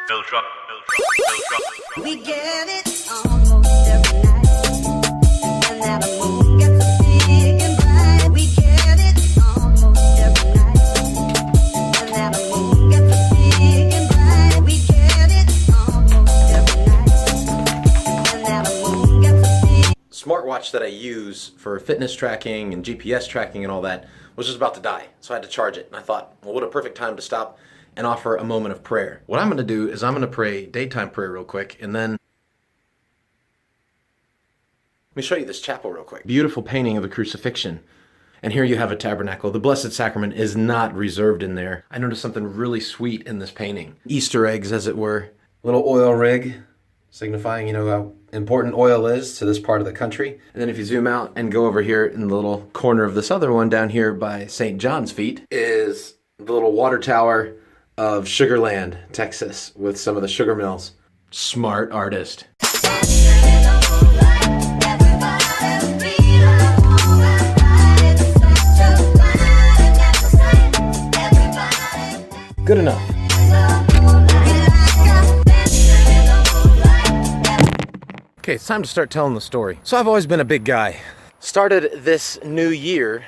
We get it almost every night. And now the moon gets so big and bright. We get it almost every night. And now the moon gets so big and bright. We get it almost every night. And now the moon gets so big. Smartwatch that I use for fitness tracking and GPS tracking and all that was just about to die, so I had to charge it. And I thought, well, what a perfect time to stop and offer a moment of prayer. What I'm going to do is I'm going to pray daytime prayer real quick, and then let me show you this chapel real quick. Beautiful painting of the crucifixion. And here you have a tabernacle. The Blessed Sacrament is not reserved in there. I noticed something really sweet in this painting. Easter eggs, as it were. Little oil rig, signifying, you know, how important oil is to this part of the country. And then if you zoom out and go over here in the little corner of this other one down here by St. John's Feet is the little water tower of Sugarland, Texas, with some of the sugar mills. Smart artist. Good enough. Okay, it's time to start telling the story. So I've always been a big guy. Started this new year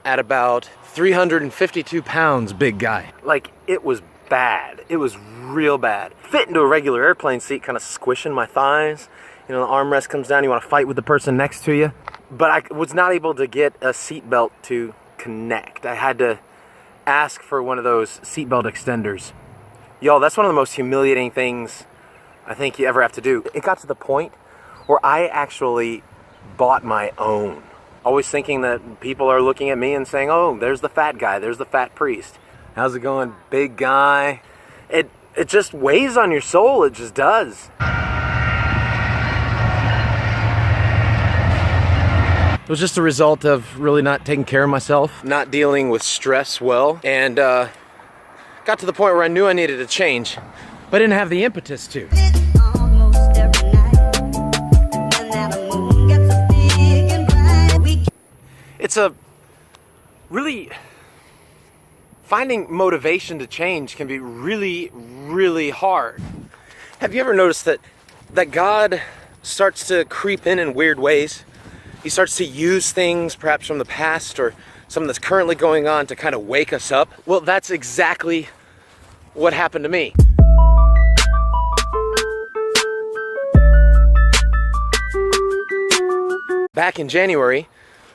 at about 352 pounds, big guy. Like, it was bad. It was real bad. Fit into a regular airplane seat, kind of squishing my thighs. You know, the armrest comes down, you want to fight with the person next to you. But I was not able to get a seatbelt to connect. I had to ask for one of those seatbelt extenders. Y'all, that's one of the most humiliating things I think you ever have to do. It got to the point where I actually bought my own. Always thinking that people are looking at me and saying, oh, there's the fat guy, there's the fat priest. How's it going, big guy? It just weighs on your soul, it just does. It was just a result of really not taking care of myself, not dealing with stress well, and got to the point where I knew I needed to change, but I didn't have the impetus to. It's a really, finding motivation to change can be really, really hard. Have you ever noticed that God starts to creep in weird ways? He starts to use things perhaps from the past or something that's currently going on to kind of wake us up. Well, that's exactly what happened to me. Back in January,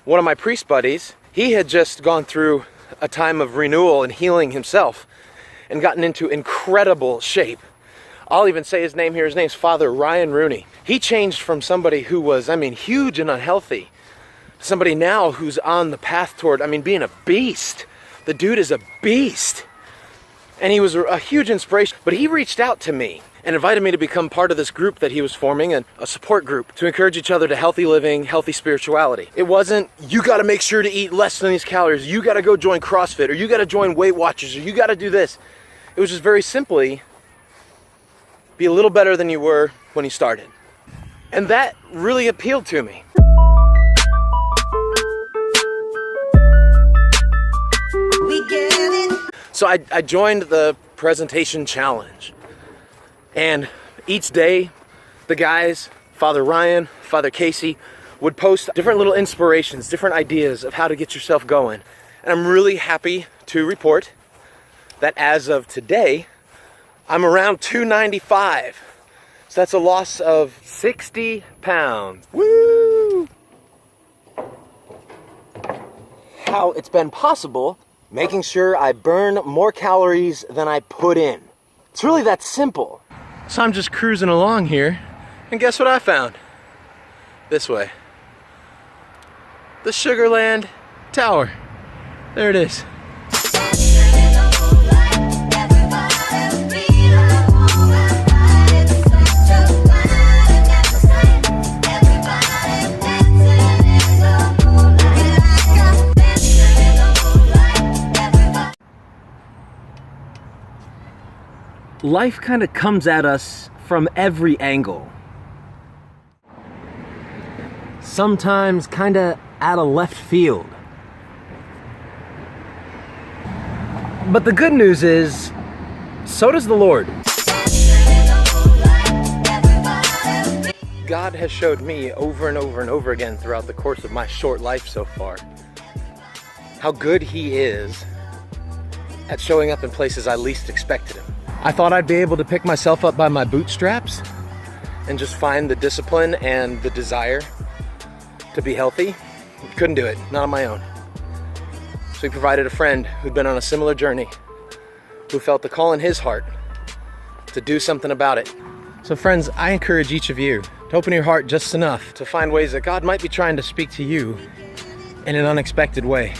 one of my priest buddies, he had just gone through a time of renewal and healing himself and gotten into incredible shape. I'll even say his name here. His name's Father Ryan Rooney. He changed from somebody who was, huge and unhealthy, to somebody now who's on the path toward, being a beast. The dude is a beast. And he was a huge inspiration. But he reached out to me and invited me to become part of this group that he was forming, a support group to encourage each other to healthy living, healthy spirituality. It wasn't, you gotta make sure to eat less than these calories, you gotta go join CrossFit, or you gotta join Weight Watchers, or you gotta do this. It was just very simply, be a little better than you were when you started. And that really appealed to me. We get it. So I joined the presentation challenge. And each day, the guys, Father Ryan, Father Casey, would post different little inspirations, different ideas of how to get yourself going. And I'm really happy to report that as of today, I'm around 295. So that's a loss of 60 pounds. Woo! How it's been possible, making sure I burn more calories than I put in. It's really that simple. So I'm just cruising along here, and guess what I found? This way. The Sugarland Tower. There it is. Life kind of comes at us from every angle. Sometimes kind of out of left field. But the good news is, so does the Lord. God has showed me over and over and over again throughout the course of my short life so far how good He is at showing up in places I least expected Him. I thought I'd be able to pick myself up by my bootstraps and just find the discipline and the desire to be healthy. Couldn't do it, not on my own. So He provided a friend who'd been on a similar journey, who felt the call in his heart to do something about it. So friends, I encourage each of you to open your heart just enough to find ways that God might be trying to speak to you in an unexpected way.